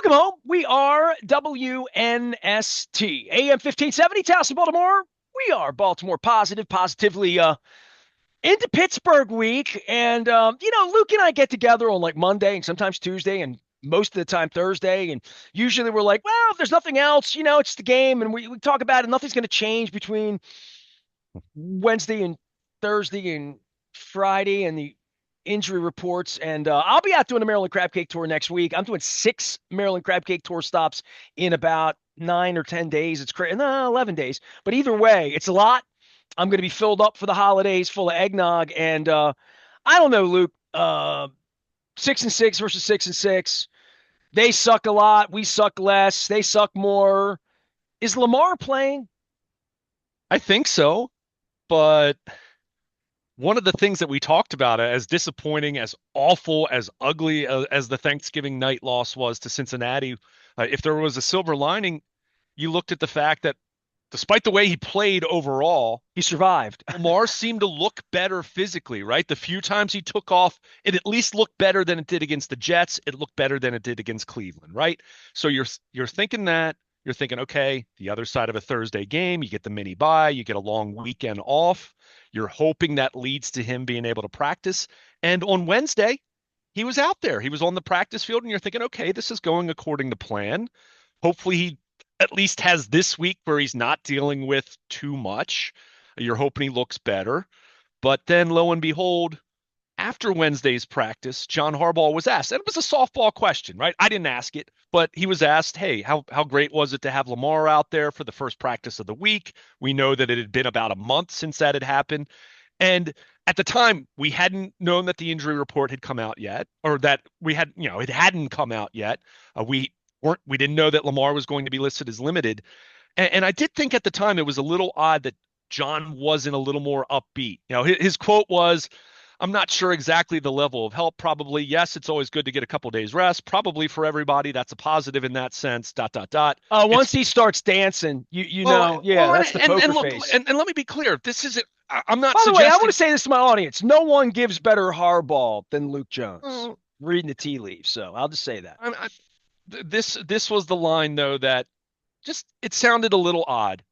Welcome home. We are WNST, AM 1570, Towson, Baltimore. We are Baltimore positively into Pittsburgh week. And, Luke and I get together on like Monday and sometimes Tuesday and most of the time Thursday. And usually we're like, well, if there's nothing else, it's the game. And we talk about it. Nothing's going to change between Wednesday and Thursday and Friday and the injury reports. And I'll be out doing the Maryland Crab Cake Tour next week. I'm doing 6 Maryland Crab Cake Tour stops in about 9 or 10 days. It's crazy. No, 11 days. But either way, it's a lot. I'm going to be filled up for the holidays, full of eggnog. And I don't know, Luke. 6-6 versus 6-6. They suck a lot. We suck less. They suck more. Is Lamar playing? I think so, but one of the things that we talked about, as disappointing, as awful, as ugly as the Thanksgiving night loss was to Cincinnati, if there was a silver lining, you looked at the fact that despite the way he played overall, He survived. Lamar seemed to look better physically, right? The few times he took off, it at least looked better than it did against the Jets. It looked better than it did against Cleveland, right? So you're thinking that. You're thinking, okay, the other side of a Thursday game, you get the mini bye, you get a long weekend off. You're hoping that leads to him being able to practice. And on Wednesday, he was out there. He was on the practice field, and you're thinking, okay, this is going according to plan. Hopefully, he at least has this week where he's not dealing with too much. You're hoping he looks better. But then, lo and behold, after Wednesday's practice, John Harbaugh was asked, and it was a softball question, right? I didn't ask it, but he was asked, hey, how great was it to have Lamar out there for the first practice of the week? We know that it had been about a month since that had happened. And at the time, we hadn't known that the injury report had come out yet, or that it hadn't come out yet. We didn't know that Lamar was going to be listed as limited. And I did think at the time it was a little odd that John wasn't a little more upbeat. His quote was, I'm not sure exactly the level of help. Probably, yes, it's always good to get a couple days rest. Probably for everybody, that's a positive in that sense. .. Once he starts dancing, that's the poker look, face. And let me be clear. This isn't. I'm not By the way, I suggesting. want to say this to my audience. No one gives better hardball than Luke Jones. Oh, Reading the tea leaves, so I'll just say that. this was the line though that just it sounded a little odd.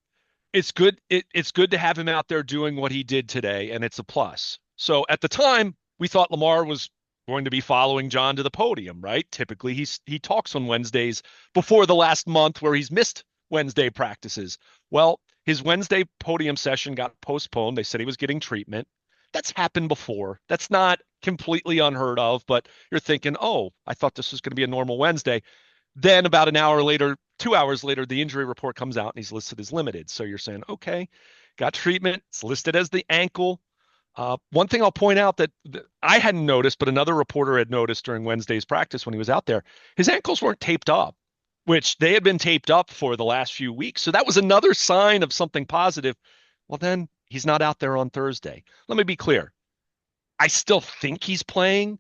It's good. It's good to have him out there doing what he did today, and it's a plus. So at the time, we thought Lamar was going to be following John to the podium, right? Typically, he talks on Wednesdays before the last month where he's missed Wednesday practices. Well, his Wednesday podium session got postponed. They said he was getting treatment. That's happened before. That's not completely unheard of, but you're thinking, oh, I thought this was going to be a normal Wednesday. Then about an hour later, 2 hours later, the injury report comes out and he's listed as limited. So you're saying, okay, got treatment. It's listed as the ankle. One thing I'll point out that I hadn't noticed, but another reporter had noticed during Wednesday's practice when he was out there, his ankles weren't taped up, which they had been taped up for the last few weeks. So that was another sign of something positive. Well, then he's not out there on Thursday. Let me be clear. I still think he's playing,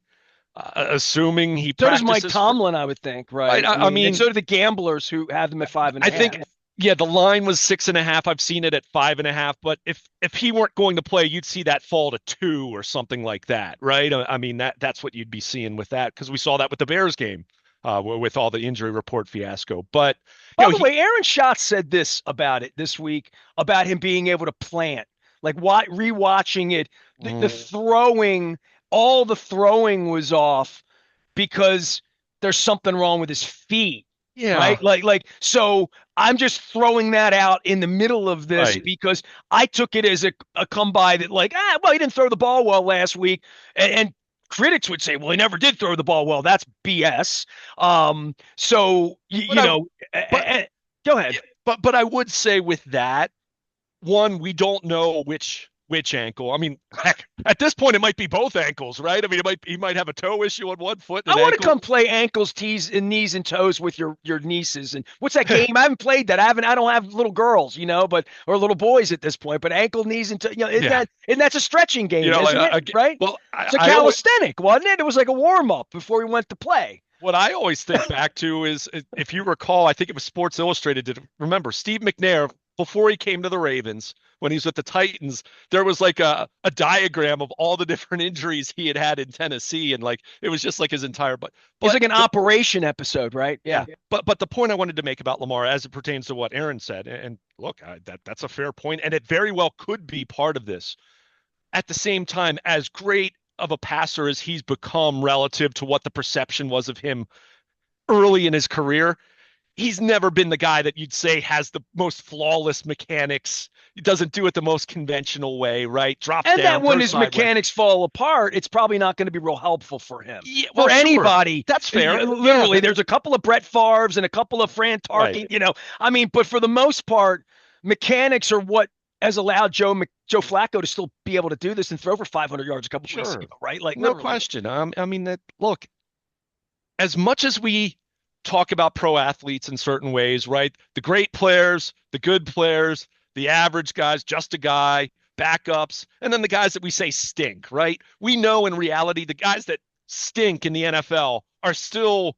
assuming he So does practices. Mike Tomlin, I would think, right? I mean, and so do the gamblers who have them at five and a I half. think, yeah, the line was 6.5. I've seen it at 5.5. But if he weren't going to play, you'd see that fall to 2 or something like that, right? I mean, that's what you'd be seeing with that, because we saw that with the Bears game, with all the injury report fiasco. But By the way, Aaron Schatz said this about it this week about him being able to plant. Like rewatching it, the throwing, all the throwing was off because there's something wrong with his feet. yeah, Right. So I'm just throwing that out in the middle of this right. because I took it as a come by that well, he didn't throw the ball well last week. And critics would say, well, he never did throw the ball well. That's BS. So, go ahead. But I would say with that, one, we don't know which ankle. I mean, heck, at this point, it might be both ankles, right? I mean, he might have a toe issue on one foot. And I an want to ankle. come play ankles, tees, and knees and toes with your nieces. And what's that game? I haven't played that. I don't have little girls, or little boys at this point. But ankle, knees, and toes, Yeah. that's a stretching game, isn't it? Right? Well, It's a calisthenic, wasn't it? It was like a warm up before we went to play. what I always think back to is, if you recall, I think it was Sports Illustrated. Remember, Steve McNair, before he came to the Ravens, when he was with the Titans, there was like a diagram of all the different injuries he had had in Tennessee, and like it was just like his entire. It's But like an operation episode, right? yeah, Yeah. but the point I wanted to make about Lamar, as it pertains to what Aaron said, and look, that's a fair point, and it very well could be part of this. At the same time, as great of a passer as he's become relative to what the perception was of him early in his career, he's never been the guy that you'd say has the most flawless mechanics. He doesn't do it the most conventional way, right? Drops And that down, when throws his sideways. mechanics fall apart, it's probably not going to be real helpful for him. Yeah, well, For sure. anybody, That's fair. Yeah, literally, there's a couple of Brett Favre's and a couple of Fran right. Tarkin, I mean, but for the most part, mechanics are what has allowed Joe Flacco to still be able to do this and throw for 500 yards a couple of weeks Sure. ago, right? Like No literally. question. I mean that look, as much as we talk about pro athletes in certain ways, right? The great players, the good players, the average guys, just a guy, backups, and then the guys that we say stink, right? We know in reality the guys that stink in the NFL are still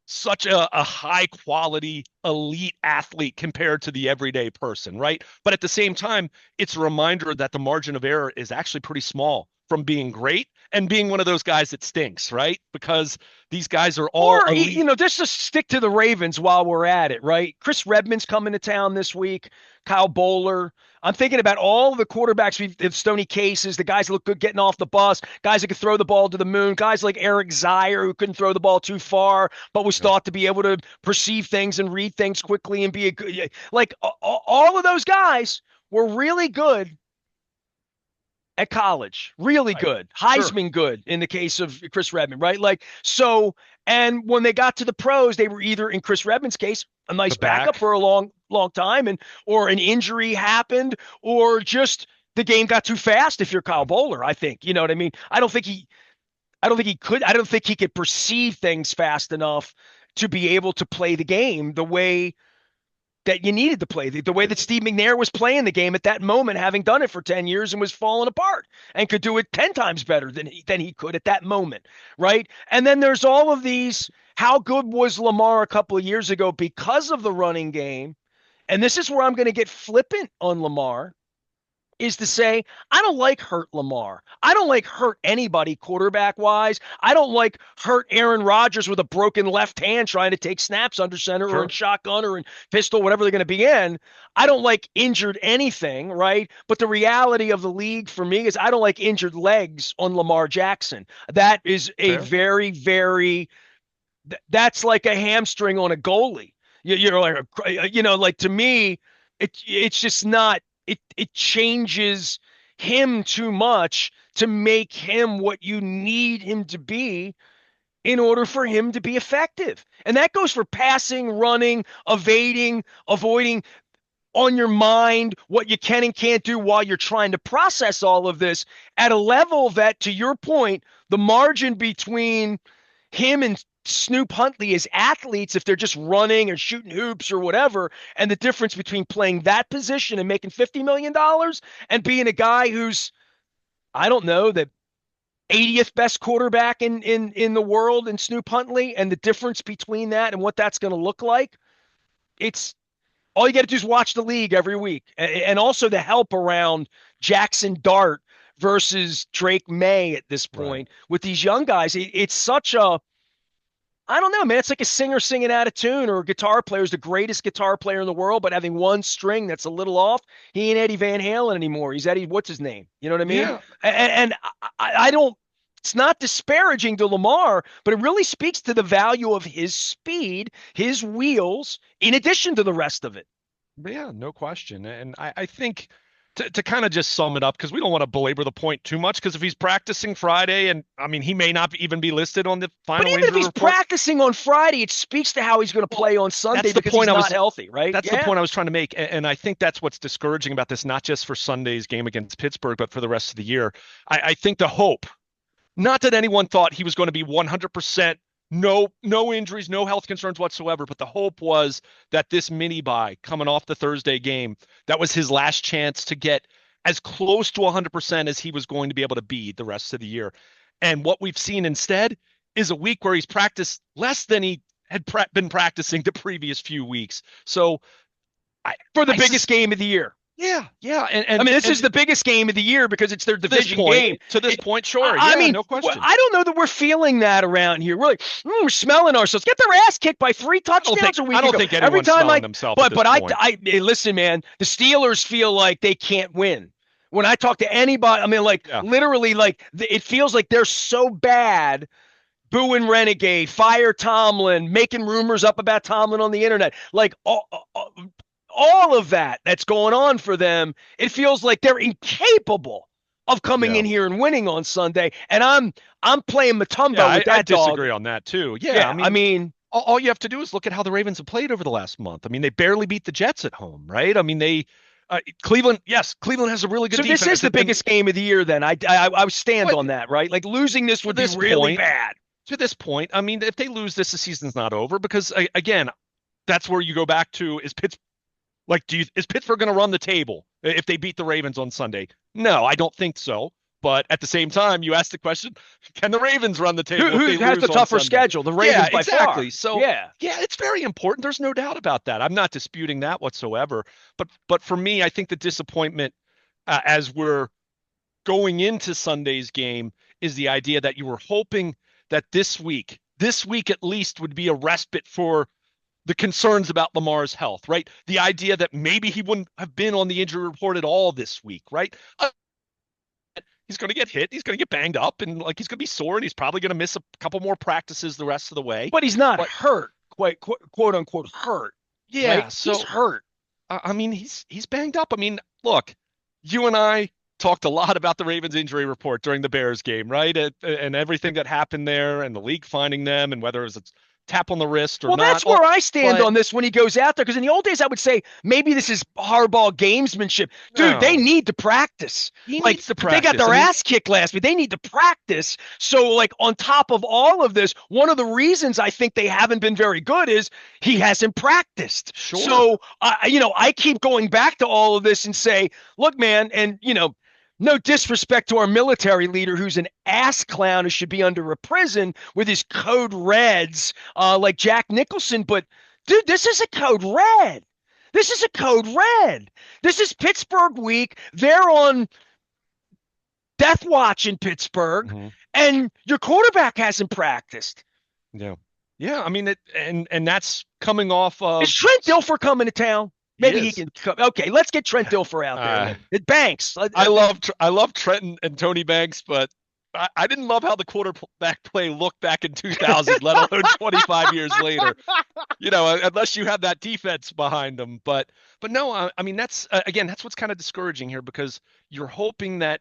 such a high quality elite athlete compared to the everyday person, right? But at the same time, it's a reminder that the margin of error is actually pretty small from being great and being one of those guys that stinks, right? Because these guys are all Or, elite. just to stick to the Ravens while we're at it, right? Chris Redman's coming to town this week. Kyle Bowler. I'm thinking about all the quarterbacks we've Stoney Cases, the guys that look good getting off the bus, guys that could throw the ball to the moon, guys like Eric Zier who couldn't throw the ball too far, but was thought to be able to perceive things and read things quickly and be a good, like all of those guys were really good at college, really Right. good, Sure. Heisman good in the case of Chris Redman, right? Like, so, and when they got to the pros, they were either, in Chris Redman's case, a nice The backup back. for a long, long time, or an injury happened, or just the game got too fast if you're Kyle Bowler, I think. You know what I mean? I don't think he could perceive things fast enough to be able to play the game the way that you needed to play, the way that Steve McNair was playing the game at that moment, having done it for 10 years and was falling apart and could do it 10 times better than he could at that moment, right? And then there's all of these, how good was Lamar a couple of years ago because of the running game? And this is where I'm going to get flippant on Lamar, is to say, I don't like hurt Lamar. I don't like hurt anybody quarterback wise. I don't like hurt Aaron Rodgers with a broken left hand trying to take snaps under center or in Sure. shotgun or in pistol, whatever they're going to be in. I don't like injured anything, right? But the reality of the league for me is I don't like injured legs on Lamar Jackson. That is a Fair. very, very, that's like a hamstring on a goalie. Like to me, it's just not, it changes him too much to make him what you need him to be in order for him to be effective. And that goes for passing, running, evading, avoiding, on your mind, what you can and can't do while you're trying to process all of this at a level that, to your point, the margin between him and Snoop Huntley as athletes, if they're just running or shooting hoops or whatever, and the difference between playing that position and making $50 million and being a guy who's, I don't know, the 80th best quarterback in the world in Snoop Huntley, and the difference between that and what that's going to look like, it's all you got to do is watch the league every week. And also the help around Jackson Dart versus Drake May at this Right. point with these young guys. It's such a, I don't know, man. It's like a singer singing out of tune, or a guitar player is the greatest guitar player in the world, but having one string that's a little off. He ain't Eddie Van Halen anymore. He's Eddie, what's his name? You know what I mean? Yeah. And I don't, it's not disparaging to Lamar, but it really speaks to the value of his speed, his wheels, in addition to the rest of it. Yeah, no question. And I think to kind of just sum it up, because we don't want to belabor the point too much, because if he's practicing Friday, and I mean, he may not even be listed on the But final even if injury he's report. practicing on Friday, it speaks to how he's going to Well, play on Sunday that's the because point he's I not was healthy, right? that's the Yeah. point I was trying to make. And I think that's what's discouraging about this, not just for Sunday's game against Pittsburgh, but for the rest of the year. I think the hope, not that anyone thought he was going to be 100%, no injuries, no health concerns whatsoever, but the hope was that this mini bye coming off the Thursday game, that was his last chance to get as close to 100% as he was going to be able to be the rest of the year. And what we've seen instead is a week where he's practiced less than he had been practicing the previous few weeks. So for the I biggest game of the year. yeah, yeah, I mean, this is the biggest game of the year because it's their division game. To this point, sure, I yeah, mean, no question. I don't know that we're feeling that around here. We're like, we're smelling ourselves. Get their ass kicked by 3 touchdowns a week I don't ago. think Every anyone's time smelling themselves at this point. listen, man, the Steelers feel like they can't win. When I talk to anybody, I mean, like Yeah, literally, like it feels like they're so bad. Booing Renegade, fire Tomlin, making rumors up about Tomlin on the internet. Like all of that's going on for them. It feels like they're incapable of coming yeah, in here and winning on Sunday. And I'm playing yeah. Matumbo with I that dog. disagree on that too. Yeah, Yeah, I mean, all you have to do is look at how the Ravens have played over the last month. I mean, they barely beat the Jets at home, right? I mean, Cleveland. Yes, Cleveland has a really good so defense. this is the biggest game of the year. Then I stand on that, right? Like losing this would be really bad. To this point, I mean, if they lose this, the season's not over because again, that's where you go back to is Pittsburgh. Like, is Pittsburgh going to run the table if they beat the Ravens on Sunday? No, I don't think so. But at the same time, you ask the question: can the Ravens run the table? Who has the tougher schedule? The Ravens by exactly. far. So yeah, it's very important. There's no doubt about that. I'm not disputing that whatsoever. But for me, I think the disappointment as we're going into Sunday's game is the idea that you were hoping that this week at least would be a respite for the concerns about Lamar's health, right? The idea that maybe he wouldn't have been on the injury report at all this week, right? He's going to get hit. He's going to get banged up and like he's going to be sore and he's probably going to miss a couple more practices the rest of the way. But he's not hurt, quote unquote hurt. Yeah. Right? So he's hurt. I mean, he's banged up. I mean, look, you and I talked a lot about the Ravens injury report during the Bears game, right? And everything that happened there and the league finding them and whether it was a tap on the wrist or not. Well, that's where I stand on this when he goes out there. Because in the old days, I would say maybe this is hardball gamesmanship. Dude, they need to practice. He needs to practice. They got their ass kicked last week. They need to practice. So, like, on top of all of this, one of the reasons I think they haven't been very good is he hasn't practiced. Sure. So, I keep going back to all of this and say, look, man, and, no disrespect to our military leader who's an ass clown who should be under a prison with his code reds like Jack Nicholson. But, dude, this is a code red. This is a code red. This is Pittsburgh week. They're on death watch in Pittsburgh, and your quarterback hasn't practiced. Yeah. Yeah, I mean, and that's coming off of... Is Trent Dilfer coming to town? Maybe he can come. Okay, let's get Trent Dilfer out there. Banks. I love Trent and Tony Banks, but I didn't love how the quarterback play looked back in 2000, let alone 25 years later. Unless you have that defense behind them. But no, I mean, that's again, that's what's kind of discouraging here because you're hoping that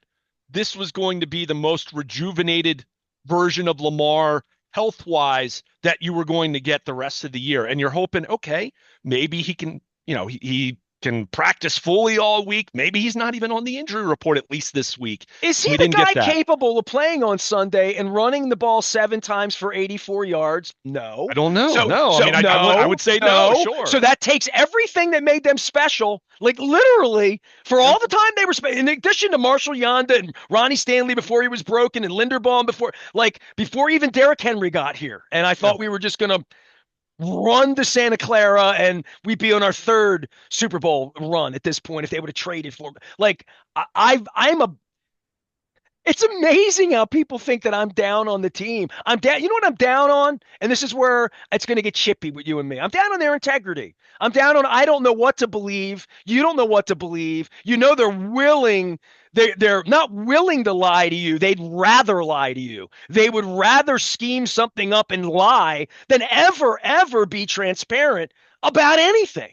this was going to be the most rejuvenated version of Lamar health-wise that you were going to get the rest of the year. And you're hoping, okay, maybe he can, he can practice fully all week. Maybe he's not even on the injury report at least this week. Is he the guy capable of playing on Sunday and running the ball 7 times for 84 yards? No. I don't know. I would say no, sure. So that takes everything that made them special, like literally for all the time they were in addition to Marshall Yonda and Ronnie Stanley before he was broken and Linderbaum before even Derrick Henry got here. And I thought we were just going to run to Santa Clara and we'd be on our 3rd Super Bowl run at this point if they would have traded for me. Like it's amazing how people think that I'm down on the team. I'm down. You know what I'm down on? And this is where it's going to get chippy with you and me. I'm down on their integrity. I'm down on, I don't know what to believe. You don't know what to believe. They're willing. They're not willing to lie to you. They'd rather lie to you. They would rather scheme something up and lie than ever be transparent about anything.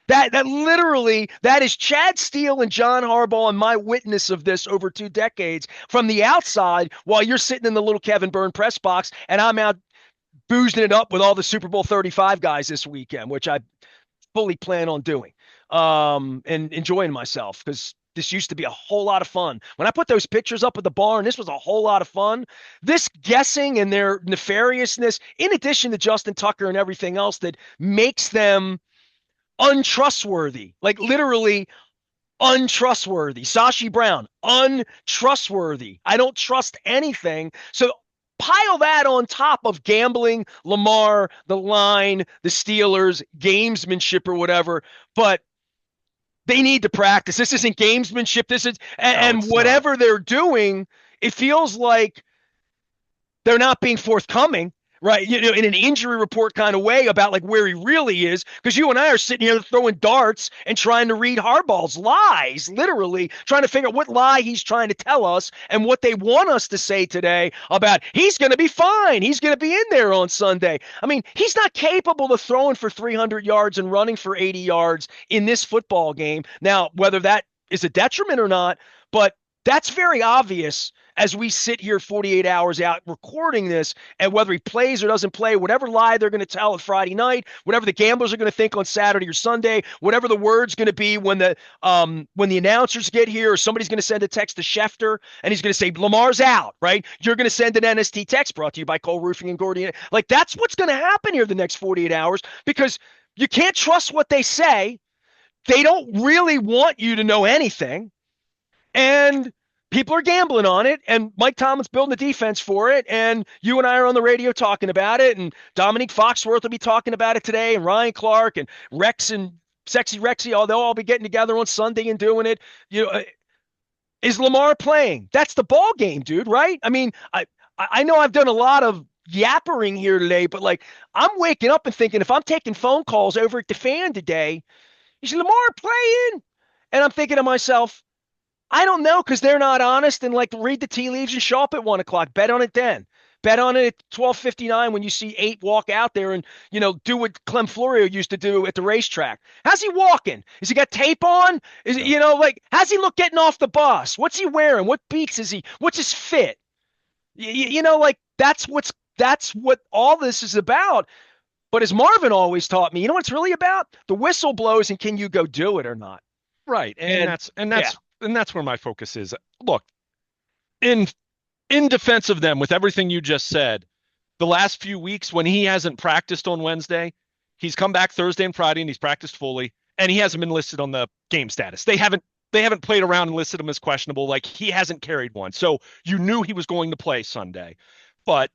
That literally, that is Chad Steele and John Harbaugh and my witness of this over 2 decades from the outside while you're sitting in the little Kevin Byrne press box and I'm out boozing it up with all the Super Bowl 35 guys this weekend, which I fully plan on doing and enjoying myself because this used to be a whole lot of fun. When I put those pictures up at the barn, this was a whole lot of fun. This guessing and their nefariousness, in addition to Justin Tucker and everything else that makes them untrustworthy, like literally untrustworthy. Sashi Brown, untrustworthy. I don't trust anything. So pile that on top of gambling, Lamar, the line, the Steelers, gamesmanship or whatever. But They need to practice. This isn't gamesmanship. This is, No, and it's not. whatever they're doing, it feels like they're not being forthcoming, right? In an injury report kind of way about like where he really is. Because you and I are sitting here throwing darts and trying to read Harbaugh's lies, literally trying to figure out what lie he's trying to tell us and what they want us to say today about he's going to be fine. He's going to be in there on Sunday. I mean, he's not capable of throwing for 300 yards and running for 80 yards in this football game. Now, whether that is a detriment or not, but that's very obvious as we sit here 48 hours out recording this, and whether he plays or doesn't play, whatever lie they're going to tell on Friday night, whatever the gamblers are going to think on Saturday or Sunday, whatever the word's going to be when the announcers get here, or somebody's going to send a text to Schefter and he's going to say Lamar's out, right? You're going to send an NST text brought to you by Cole Roofing and Gordian. Like that's what's going to happen here the next 48 hours because you can't trust what they say. They don't really want you to know anything. And people are gambling on it, and Mike Tomlin's building the defense for it, and you and I are on the radio talking about it, and Dominique Foxworth will be talking about it today, and Ryan Clark and Rex and Sexy Rexy, they'll all be getting together on Sunday and doing it. Is Lamar playing? That's the ball game, dude, right? I mean, I know I've done a lot of yappering here today, but like I'm waking up and thinking if I'm taking phone calls over at the Fan today, is Lamar playing? And I'm thinking to myself, I don't know because they're not honest and like read the tea leaves and show up at 1 o'clock. Bet on it then. Bet on it at 12:59 when you see 8 walk out there and do what Clem Florio used to do at the racetrack. How's he walking? Has he got tape on? Is it like how's he look getting off the bus? What's he wearing? What beats is he? What's his fit? Like that's what all this is about. But as Marvin always taught me, you know what it's really about? The whistle blows and can you go do it or not? Right. And And that's and yeah. that's and that's where my focus is. Look, in in defense of them, with everything you just said, the last few weeks when he hasn't practiced on Wednesday, he's come back Thursday and Friday and he's practiced fully, and he hasn't been listed on the game status. They haven't played around and listed him as questionable. Like he hasn't carried one. So you knew he was going to play Sunday. But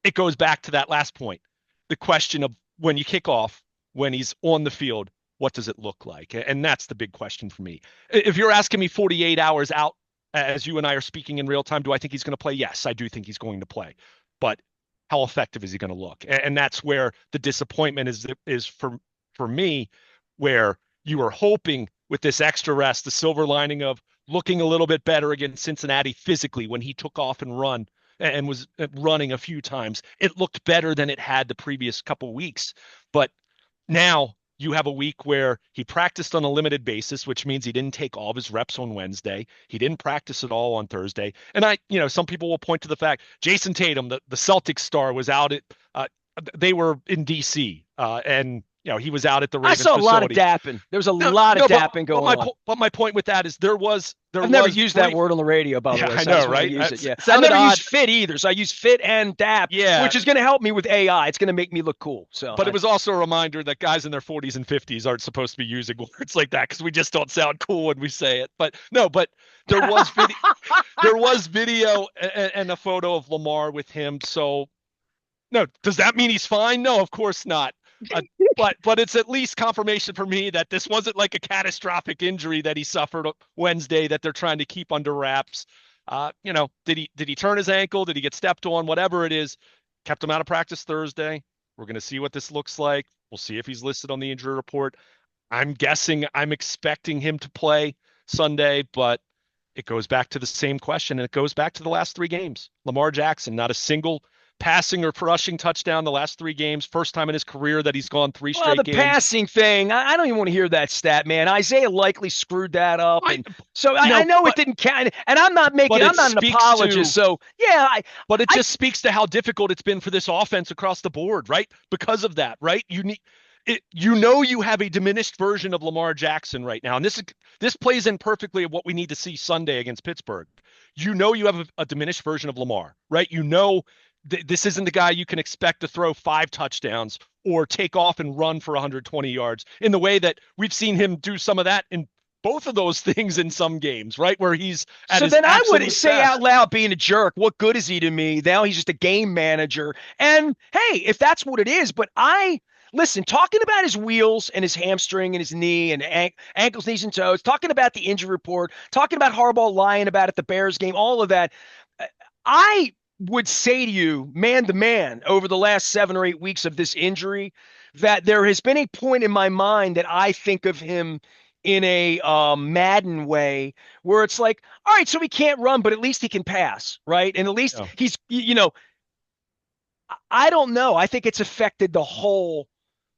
it goes back to that last point. The question of when you kick off, when he's on the field, what does it look like? And that's the big question for me. If you're asking me 48 hours out, as you and I are speaking in real time, do I think he's going to play? Yes, I do think he's going to play. But how effective is he going to look? And that's where the disappointment is for me, where you were hoping with this extra rest, the silver lining of looking a little bit better against Cincinnati physically when he took off and was running a few times. It looked better than it had the previous couple weeks. But now you have a week where he practiced on a limited basis, which means he didn't take all of his reps on Wednesday. He didn't practice at all on Thursday. And some people will point to the fact Jason Tatum, the Celtics star, was out they were in DC, and he was out at the I Ravens saw a lot of facility. dapping. There was a lot of dapping going on. But my point with that is I've never used that word on the radio, by the way. I So know, that's why right? I use it. Yeah, I've Sounded never odd. used fit either. So I use fit and dap, Yeah. which is going to help me with AI. It's going to make me look cool. So, But it was also a reminder that guys in their 40s and 50s aren't supposed to be using words like that because we just don't sound cool when we say it. But no, there was video, and a photo of Lamar with him. So no, does that mean he's fine? No, of course not. Uh, but it's at least confirmation for me that this wasn't like a catastrophic injury that he suffered Wednesday that they're trying to keep under wraps. Did he turn his ankle? Did he get stepped on? Whatever it is, kept him out of practice Thursday. We're going to see what this looks like. We'll see if he's listed on the injury report. I'm expecting him to play Sunday, but it goes back to the same question, and it goes back to the last 3 games. Lamar Jackson, not a single passing or rushing touchdown the last 3 games. First time in his career that he's gone 3 straight games. Well, the passing thing, I don't even want to hear that stat, man. Isaiah likely screwed that up. I know it didn't count. And I'm not an apologist. But it just speaks to how difficult it's been for this offense across the board, right? Because of that, right? You have a diminished version of Lamar Jackson right now. And this plays in perfectly of what we need to see Sunday against Pittsburgh. You have a diminished version of Lamar, right? This isn't the guy you can expect to throw 5 touchdowns or take off and run for 120 yards in the way that we've seen him do some of that in both of those things in some games, right? Where he's at his I would say best. out loud, being a jerk, what good is he to me? Now he's just a game manager. And hey, if that's what it is, but I listen, talking about his wheels and his hamstring and his knee and ankles, knees, and toes, talking about the injury report, talking about Harbaugh lying about it, the Bears game, all of that. I would say to you, man to man, over the last 7 or 8 weeks of this injury, that there has been a point in my mind that I think of him in a Madden way where it's like, all right, so he can't run, but at least he can pass, right? And at least Yeah. he's, I don't know. I think it's affected the whole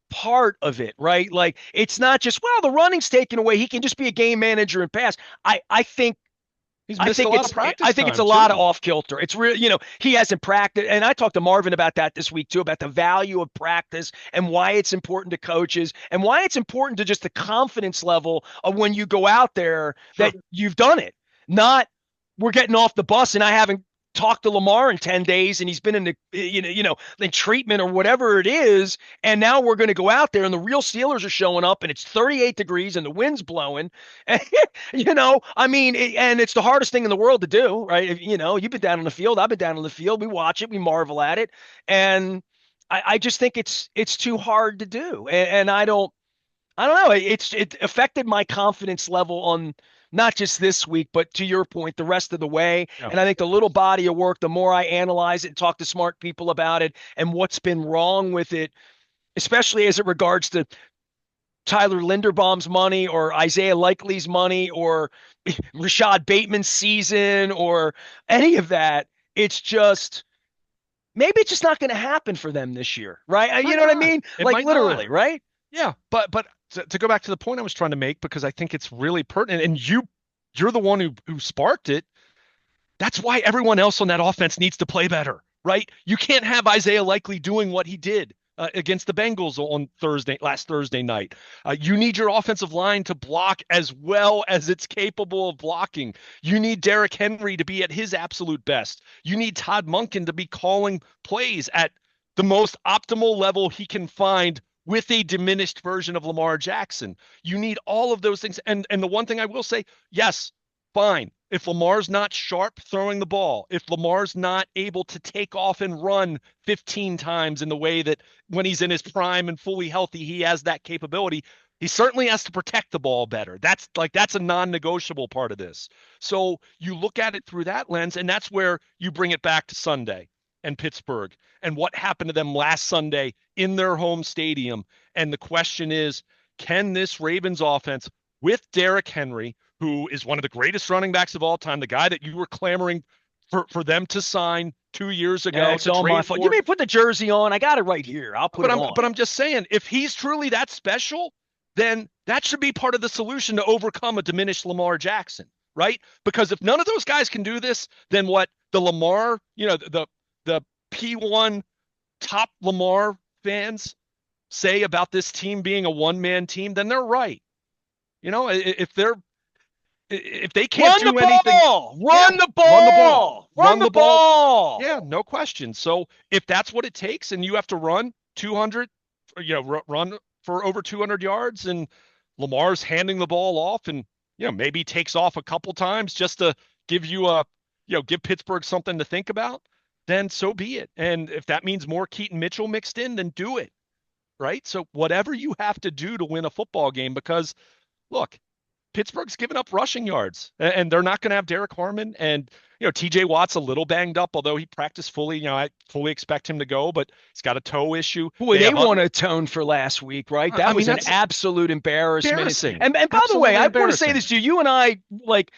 part of it, right? Like it's not just, well, the running's taken away. He can just be a game manager and pass. I think He's I missed a think lot of it's practice I think it's a time lot of too. off kilter. It's real, he hasn't practiced, and I talked to Marvin about that this week too, about the value of practice and why it's important to coaches and why it's important to just the confidence level of when you go out there that Sure. you've done it. Not we're getting off the bus and I haven't talked to Lamar in 10 days and he's been in the in treatment or whatever it is, and now we're going to go out there and the real Steelers are showing up and it's 38 degrees and the wind's blowing. I mean, and it's the hardest thing in the world to do, right? You've been down on the field, I've been down on the field, we watch it, we marvel at it, and I just think it's too hard to do, and I don't know. It affected my confidence level on not just this week, but to your point, the rest of the way. Yeah. And I think the little body of work, the more I analyze it and talk to smart people about it and what's been wrong with it, especially as it regards to Tyler Linderbaum's money or Isaiah Likely's money or Rashad Bateman's season or any of that, it's just maybe it's just not going to happen for them this year, right? You Might know what I not. mean? It Like might not. literally, right? Yeah, but to go back to the point I was trying to make, because I think it's really pertinent, and you're the one who sparked it. That's why everyone else on that offense needs to play better, right? You can't have Isaiah Likely doing what he did against the Bengals on last Thursday night. You need your offensive line to block as well as it's capable of blocking. You need Derrick Henry to be at his absolute best. You need Todd Monken to be calling plays at the most optimal level he can find with a diminished version of Lamar Jackson. You need all of those things. And the one thing I will say, yes, fine. If Lamar's not sharp throwing the ball, if Lamar's not able to take off and run 15 times in the way that when he's in his prime and fully healthy, he has that capability, he certainly has to protect the ball better. That's a non-negotiable part of this. So you look at it through that lens, and that's where you bring it back to Sunday and Pittsburgh and what happened to them last Sunday in their home stadium. And the question is, can this Ravens offense with Derrick Henry, who is one of the greatest running backs of all time, the guy that you were clamoring for them to sign 2 years Yeah, ago it's to all my trade fault. You for. may put the jersey on. I got it right here. I'll put But it I'm on. but I'm just saying, if he's truly that special, then that should be part of the solution to overcome a diminished Lamar Jackson, right? Because if none of those guys can do this, then what the Lamar, the P1 top Lamar fans say about this team being a one-man team, then they're right. If they can't Run the do anything, ball. yeah, Run the run the ball. ball. Run Run the the ball. ball. Yeah, no question. So if that's what it takes and you have to run 200, run for over 200 yards and Lamar's handing the ball off and, maybe takes off a couple times just to give give Pittsburgh something to think about, then so be it. And if that means more Keaton Mitchell mixed in, then do it. Right. So whatever you have to do to win a football game, because look, Pittsburgh's given up rushing yards, and they're not going to have Derek Harmon. And, TJ Watt's a little banged up, although he practiced fully. I fully expect him to go, but he's got a toe issue. Boy, They they have want other, to atone for last week, right? I That mean, was an that's absolute embarrassment. embarrassing. And by the way, Absolutely I want to say embarrassing. this to you. You and I, like,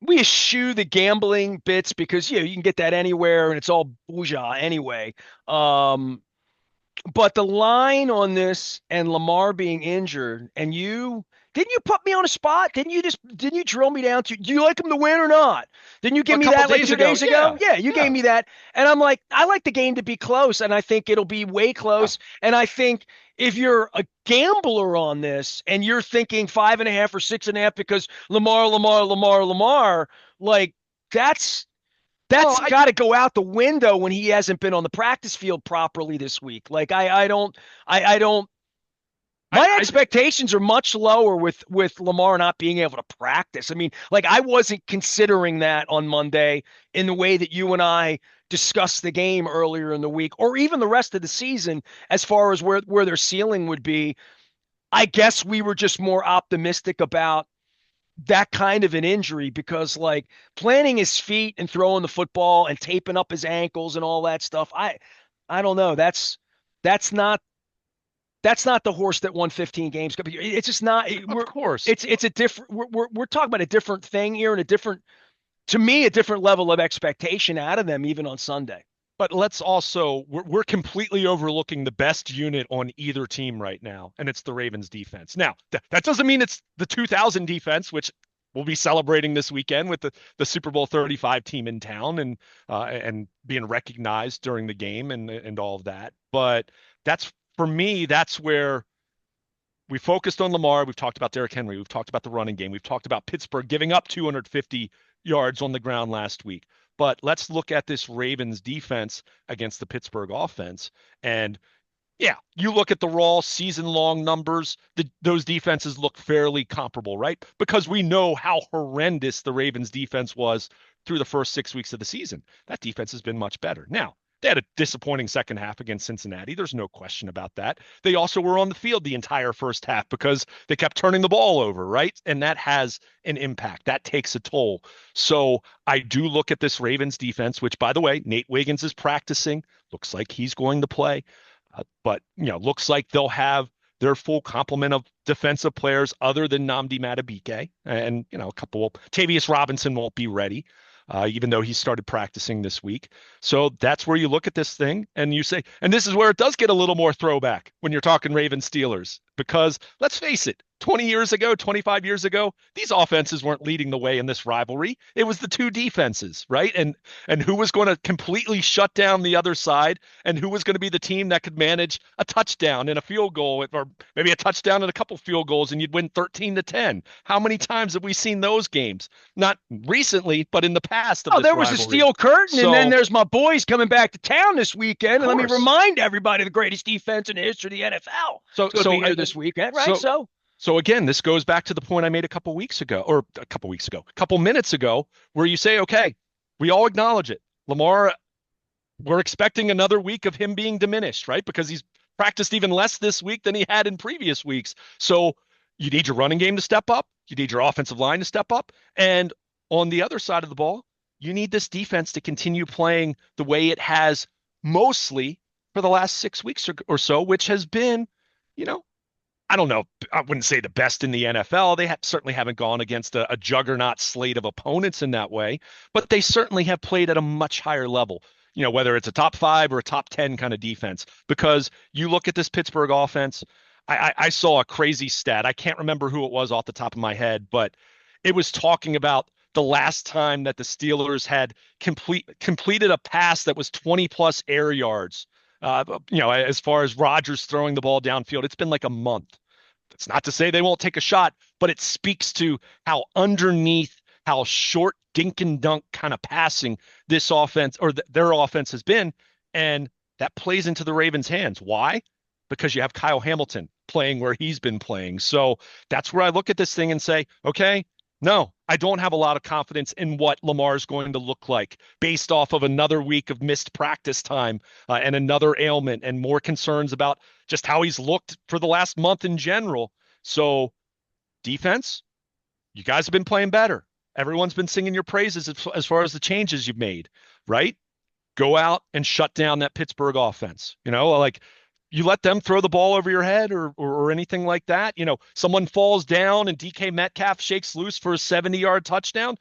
we eschew the gambling bits because, you can get that anywhere and it's all bourgeois anyway. But the line on this and Lamar being injured, and didn't you put me on a spot? Didn't you drill me down to, do you like him to win or not? Didn't you give A me couple that like days two ago, days ago? yeah, Yeah, you gave yeah, me that. And I'm like, I like the game to be close, and I think it'll be way yeah. close. And I think if you're a gambler on this and you're thinking 5.5 or 6.5 because Lamar, like that's Well, that's got to go out the window when he hasn't been on the practice field properly this week. Like I don't My expectations are much lower with Lamar not being able to practice. I mean, like I wasn't considering that on Monday in the way that you and I discussed the game earlier in the week, or even the rest of the season, as far as where their ceiling would be. I guess we were just more optimistic about that kind of an injury because like planting his feet and throwing the football and taping up his ankles and all that stuff. I don't know. That's not that's not the horse that won 15 games. It's just not. Of We're course. it's a different. We're talking about a different thing here and a different, to me, a different level of expectation out of them even on Sunday. But let's also, we're completely overlooking the best unit on either team right now, and it's the Ravens defense. Now, that doesn't mean it's the 2000 defense, which we'll be celebrating this weekend with the Super Bowl 35 team in town and being recognized during the game and all of that. But that's, for me, that's where we focused on Lamar. We've talked about Derrick Henry. We've talked about the running game. We've talked about Pittsburgh giving up 250 yards on the ground last week. But let's look at this Ravens defense against the Pittsburgh offense. And yeah, you look at the raw season long numbers, those defenses look fairly comparable, right? Because we know how horrendous the Ravens defense was through the first 6 weeks of the season. That defense has been much better. Now, they had a disappointing second half against Cincinnati. There's no question about that. They also were on the field the entire first half because they kept turning the ball over, right? And that has an impact. That takes a toll. So I do look at this Ravens defense, which, by the way, Nate Wiggins is practicing. Looks like he's going to play. But, looks like they'll have their full complement of defensive players other than Nnamdi Madubuike. And, a couple, Tavius Robinson won't be ready. Even though he started practicing this week. So that's where you look at this thing and you say, and this is where it does get a little more throwback when you're talking Ravens Steelers, because let's face it, 20 years ago, 25 years ago, these offenses weren't leading the way in this rivalry. It was the two defenses, right? And who was going to completely shut down the other side, and who was going to be the team that could manage a touchdown and a field goal, or maybe a touchdown and a couple field goals, and you'd win 13-10. How many times have we seen those games? Not recently, but in the past of Oh, this there was rivalry. a steel curtain, and then So, there's my boys coming back to town this weekend. And let me course. remind everybody the greatest defense in the history of the NFL. So Be here this weekend, right? So again, this goes back to the point I made a couple minutes ago, where you say, okay, we all acknowledge it. Lamar, we're expecting another week of him being diminished, right? Because he's practiced even less this week than he had in previous weeks. So you need your running game to step up. You need your offensive line to step up. And on the other side of the ball, you need this defense to continue playing the way it has mostly for the last 6 weeks or so, which has been, I don't know. I wouldn't say the best in the NFL. They certainly haven't gone against a juggernaut slate of opponents in that way, but they certainly have played at a much higher level, whether it's a top 5 or a top 10 kind of defense. Because you look at this Pittsburgh offense, I saw a crazy stat. I can't remember who it was off the top of my head, but it was talking about the last time that the Steelers had completed a pass that was 20 plus air yards. As far as Rodgers throwing the ball downfield, it's been like a month. That's not to say they won't take a shot, but it speaks to how underneath, how short dink and dunk kind of passing this offense or their offense has been. And that plays into the Ravens' hands. Why? Because you have Kyle Hamilton playing where he's been playing. So that's where I look at this thing and say, okay, no, I don't have a lot of confidence in what Lamar is going to look like based off of another week of missed practice time and another ailment and more concerns about just how he's looked for the last month in general. So defense, you guys have been playing better. Everyone's been singing your praises as far as the changes you've made, right? Go out and shut down that Pittsburgh offense. Like you let them throw the ball over your head or anything like that. Someone falls down and DK Metcalf shakes loose for a 70-yard touchdown.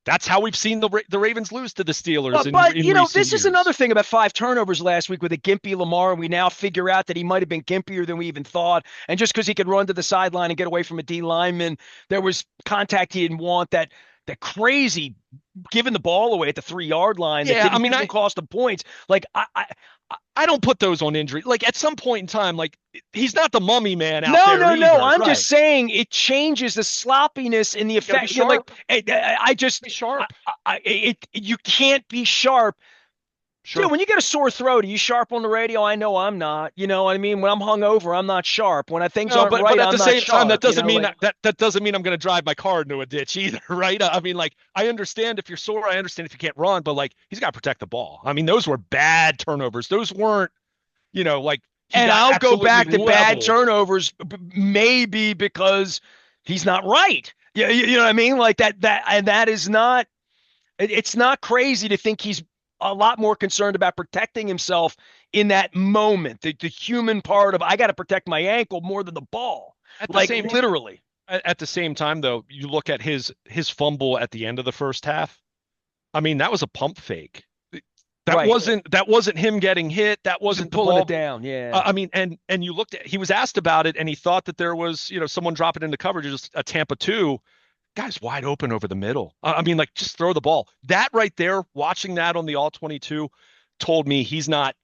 That's how we've seen the Ravens lose to the Steelers. But in this years. is another thing about 5 turnovers last week with a gimpy Lamar, and we now figure out that he might have been gimpier than we even thought. And just because he could run to the sideline and get away from a D lineman, there was contact he didn't want. That crazy giving the ball away at the 3-yard line. Yeah, that didn't cost him points. Like I don't put those on injury. Like at some point in time, like he's not the mummy man out there. No. I'm just saying it changes the sloppiness in the effect. I just be sharp. You can't be sharp Dude, Sure. when you get a sore throat, are you sharp on the radio? I know I'm not. You know what I mean? When I'm hungover, I'm not sharp. When things No, aren't but right, at I'm the not same time, that sharp. You doesn't know, mean like, that doesn't mean I'm going to drive my car into a ditch either, right? I mean, like I understand if you're sore, I understand if you can't run, but like he's got to protect the ball. I mean, those were bad turnovers. Those weren't, like he and got I'll go absolutely back to bad leveled. turnovers, maybe because he's not right. Yeah, you know what I mean? Like and that is not. It's not crazy to think he's a lot more concerned about protecting himself in that moment. The human part of I got to protect my ankle more than the ball. At the Like same literally. at the same time, though, you look at his fumble at the end of the first half. I mean, that was a pump fake. Right. That wasn't him getting hit. That Wasn't wasn't the pulling it ball. down. Yeah. I mean, and you looked at he was asked about it, and he thought that there was someone dropping into coverage, just a Tampa two guy's wide open over the middle. I mean, like just throw the ball. That right there, watching that on the all 22, told me he's not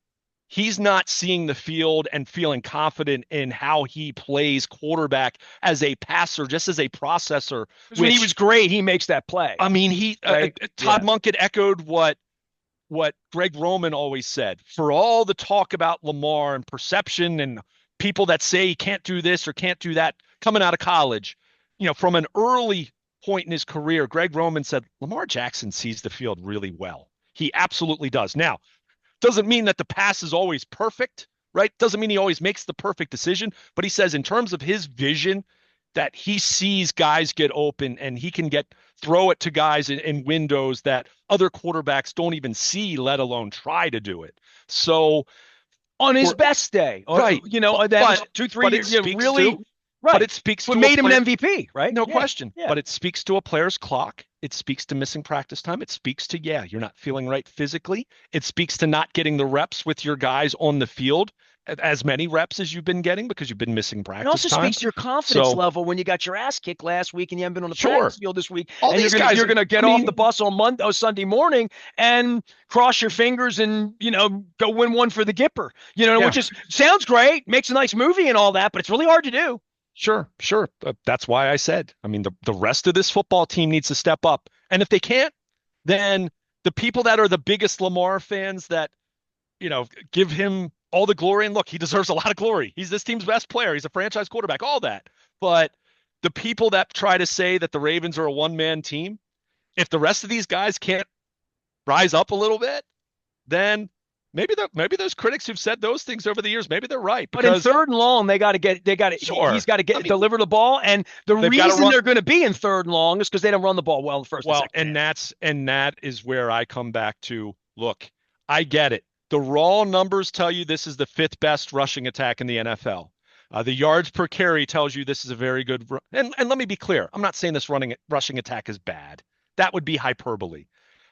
seeing the field and feeling confident in how he plays quarterback as a passer, just as a processor. Because when he was Which great, he makes that play. I mean, he Right. Todd Yeah. Monk had echoed what Greg Roman always said. For all the talk about Lamar and perception and people that say he can't do this or can't do that coming out of college, from an early point in his career, Greg Roman said Lamar Jackson sees the field really well. He absolutely does. Now, doesn't mean that the pass is always perfect, right? Doesn't mean he always makes the perfect decision, but he says in terms of his vision that he sees guys get open and he can throw it to guys in windows that other quarterbacks don't even see, let alone try to do it. So On his for best day, or right, that was two, three but it years. Yeah, speaks really. to but Right. it speaks What to a made him an player. MVP, right? No Yeah. question. Yeah. But it speaks to a player's clock. It speaks to missing practice time. It speaks to, yeah, you're not feeling right physically. It speaks to not getting the reps with your guys on the field, as many reps as you've been getting because you've been missing It practice also time. speaks to your confidence So, level when you got your ass kicked last week and you haven't been on the practice sure, field this week, all and these guys you're are, gonna I get off the mean, bus on Monday, Sunday morning, and cross your fingers and go win one for the Gipper. yeah, Which is sounds great, makes a nice movie and all that, but it's really hard to do. sure, sure. That's why I said, I mean, the rest of this football team needs to step up. And if they can't, then the people that are the biggest Lamar fans that give him all the glory. And look, he deserves a lot of glory. He's this team's best player. He's a franchise quarterback, all that. But the people that try to say that the Ravens are a one-man team, if the rest of these guys can't rise up a little bit, then maybe those critics who've said those things over the years, maybe they're right But in because third and long, he's sure. got to I get mean, deliver the ball, and the they've got to reason run they're going to be in third and long is because they don't run the ball well in the first and well, second half. and that is where I come back to, look, I get it. The raw numbers tell you this is the fifth best rushing attack in the NFL. The yards per carry tells you this is a very good. And let me be clear, I'm not saying this rushing attack is bad. That would be hyperbole.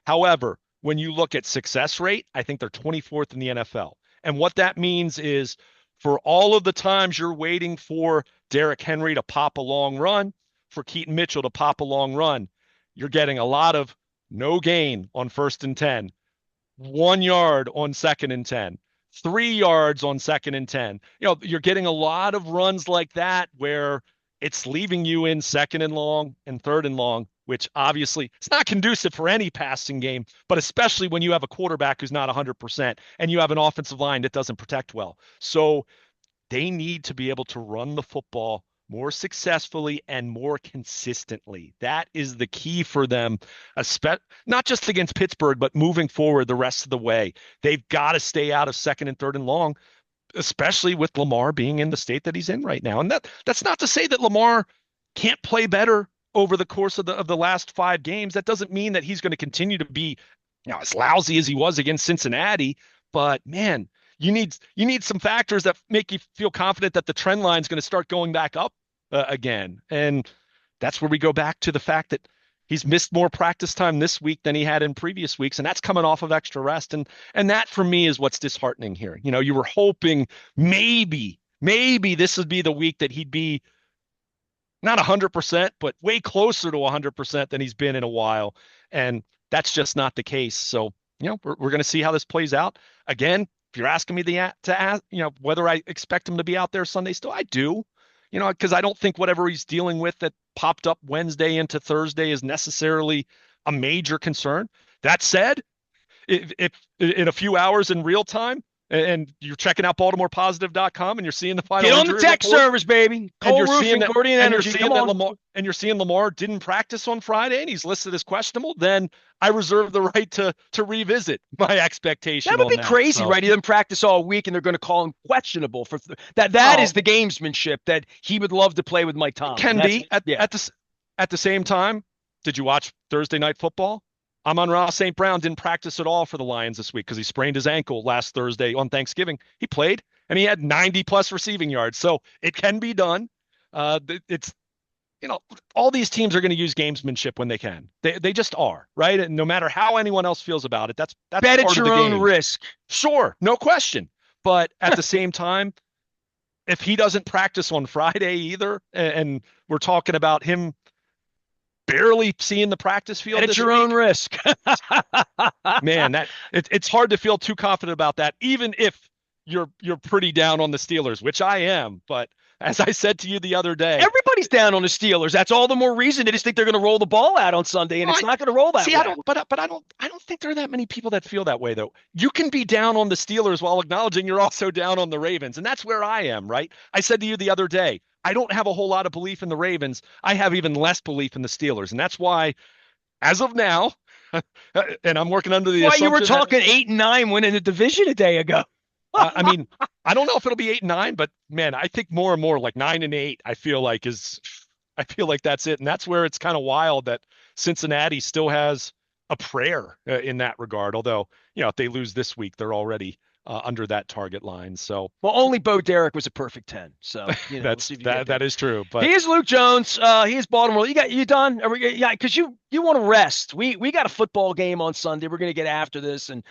However, when you look at success rate, I think they're 24th in the NFL. And what that means is for all of the times you're waiting for Derrick Henry to pop a long run, for Keaton Mitchell to pop a long run, you're getting a lot of no gain on first and 10, 1 yard on second and 10, 3 yards on second and 10. You're getting a lot of runs like that where it's leaving you in second and long and third and long, which obviously it's not conducive for any passing game, but especially when you have a quarterback who's not 100% and you have an offensive line that doesn't protect well. So they need to be able to run the football more successfully and more consistently. That is the key for them, not just against Pittsburgh, but moving forward the rest of the way. They've got to stay out of second and third and long, especially with Lamar being in the state that he's in right now. And that's not to say that Lamar can't play better over the course of the last 5 games. That doesn't mean that he's going to continue to be as lousy as he was against Cincinnati. But man, you need some factors that make you feel confident that the trend line is going to start going back up again. And that's where we go back to the fact that he's missed more practice time this week than he had in previous weeks, and that's coming off of extra rest. And that for me is what's disheartening here. You were hoping maybe this would be the week that he'd be not 100%, but way closer to 100% than he's been in a while. And that's just not the case. So, we're going to see how this plays out. Again, if you're asking me to ask, whether I expect him to be out there Sunday still, I do, because I don't think whatever he's dealing with that popped up Wednesday into Thursday is necessarily a major concern. That said, if in a few hours in real time, and you're checking out BaltimorePositive.com and you're seeing the final Get on the injury tech report, servers, baby. and Cole you're seeing Roofing, that Gordian and you're Energy. seeing Come that on. Lamar didn't practice on Friday and he's listed as questionable, then I reserve the right to revisit my That expectation would on be that. crazy, So right? He doesn't practice all week, and they're going to call him questionable for that. That is well, the gamesmanship that he would love to play with Mike it Tomlin. can That's be yeah. at the same time. Did you watch Thursday night football? Amon-Ra St. Brown didn't practice at all for the Lions this week because he sprained his ankle last Thursday on Thanksgiving. He played and he had 90 plus receiving yards. So it can be done. It's all these teams are going to use gamesmanship when they can. They just are, right? And no matter how anyone else feels about it, that's Bet at part of the your own game. risk. Sure, no question. But at the same time, if he doesn't practice on Friday either, and we're talking about him barely seeing the practice field Bet at this your own week, risk. man, it's hard to feel too confident about that, even if you're pretty down on the Steelers, which I am. But as I said to you the other day, Everybody's down on the Steelers. That's all the more reason to just think they're going to roll the ball out on Sunday, and it's not going to roll that see, way. I don't think there are that many people that feel that way though. You can be down on the Steelers while acknowledging you're also down on the Ravens, and that's where I am, right? I said to you the other day, I don't have a whole lot of belief in the Ravens. I have even less belief in the Steelers, and that's why, as of now, and I'm working under the Why you were assumption that talking 8-9 winning the division a day ago? I mean, I don't know if it'll be 8-9, but man, I think more and more like 9-8. I feel like that's it, and that's where it's kind of wild that Cincinnati still has a prayer in that regard. Although, if they lose this week, they're already under that target line. So Well, only Bo Derek was a perfect 10. So, we'll that's see if you get that there. that is true. He But is Luke Jones. He is Baltimore. You done? Yeah, because you want to rest. We got a football game on Sunday. We're gonna get after this, and